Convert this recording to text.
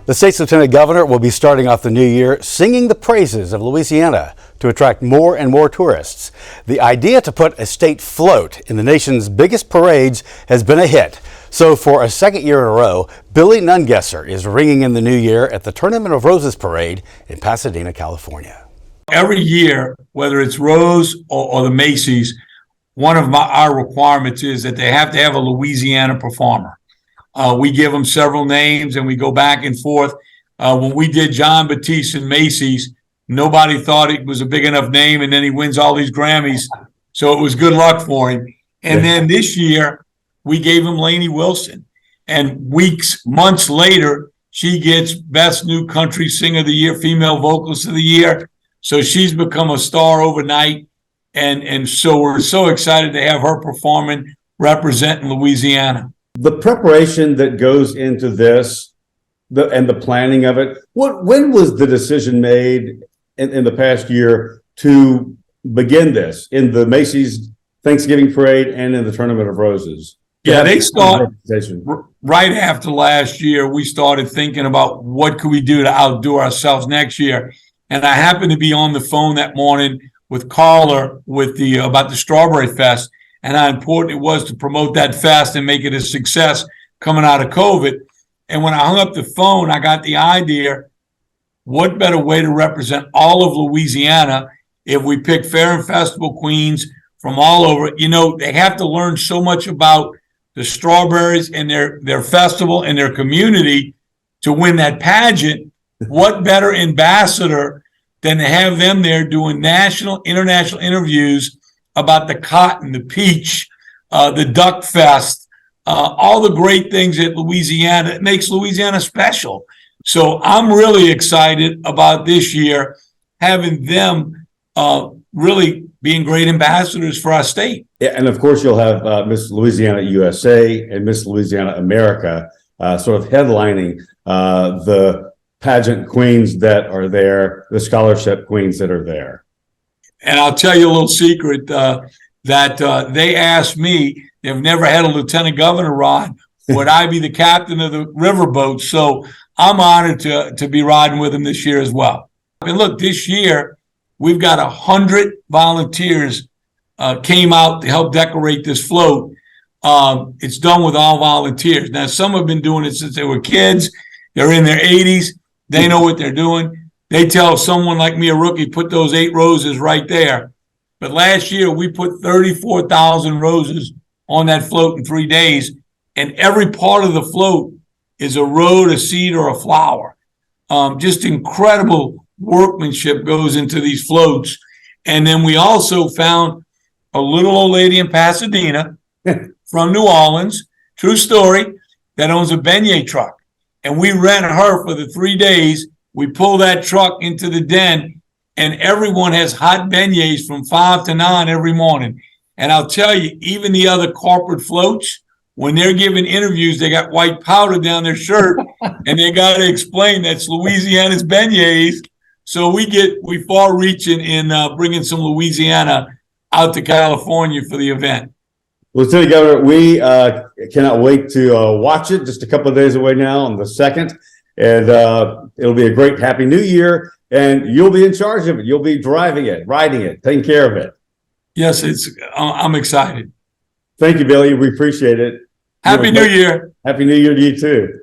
The state's lieutenant governor will be starting off the new year singing the praises of Louisiana to attract more and more tourists. The idea to put a state float in the nation's biggest parades has been a hit. So for a second year in a row, Billy Nungesser is ringing in the new year at the Tournament of Roses parade in Pasadena, California. Every year, whether it's Rose or the Macy's, one of our requirements is that they have to have a Louisiana performer. We give them several names and we go back and forth. When we did John Batiste and Macy's, nobody thought it was a big enough name, and then he wins all these Grammys. So it was good luck for him. And then this year, we gave him Lainey Wilson. And months later, she gets Best New Country Singer of the Year, Female Vocalist of the Year. So she's become a star overnight. And so we're so excited to have her performing, representing Louisiana. The preparation that goes into this and the planning of it, when was the decision made in the past year to begin this in the Macy's Thanksgiving Parade and in the Tournament of Roses? Yeah, they started right after last year. We started thinking about what could we do to outdo ourselves next year. And I happened to be on the phone that morning with Carla about the Strawberry Fest and how important it was to promote that fest and make it a success coming out of COVID. And when I hung up the phone, I got the idea, what better way to represent all of Louisiana if we pick fair and festival queens from all over? You know, they have to learn so much about the strawberries and their festival and their community to win that pageant. What better ambassador than to have them there doing national, international interviews about the cotton, the peach, the duck fest, all the great things that Louisiana, it makes Louisiana special. So I'm really excited about this year, having them really being great ambassadors for our state. Yeah, and of course you'll have Miss Louisiana USA and Miss Louisiana America sort of headlining the pageant queens that are there, the scholarship queens that are there. And I'll tell you a little secret that they asked me, they've never had a lieutenant governor ride, would I be the captain of the riverboat? So I'm honored to be riding with them this year as well. And look, this year, we've got 100 volunteers came out to help decorate this float. It's done with all volunteers. Now, some have been doing it since they were kids. They're in their 80s. They know what they're doing. They tell someone like me, a rookie, put those 8 roses right there. But last year, we put 34,000 roses on that float in 3 days. And every part of the float is a road, a seed, or a flower. Just incredible workmanship goes into these floats. And then we also found a little old lady in Pasadena from New Orleans, true story, that owns a beignet truck. And we rent her for the 3 days. We pull that truck into the den, and everyone has hot beignets from 5 to 9 every morning. And I'll tell you, even the other corporate floats, when they're giving interviews, they got white powder down their shirt, and they got to explain that's Louisiana's beignets. So we far reaching in bringing some Louisiana out to California for the event. Lieutenant Governor, we cannot wait to watch it. Just a couple of days away now on the 2nd. And it'll be a great Happy New Year. And you'll be in charge of it. You'll be driving it, riding it, taking care of it. Yes, I'm excited. Thank you, Billy. We appreciate it. Happy New Year. Happy New Year to you, too.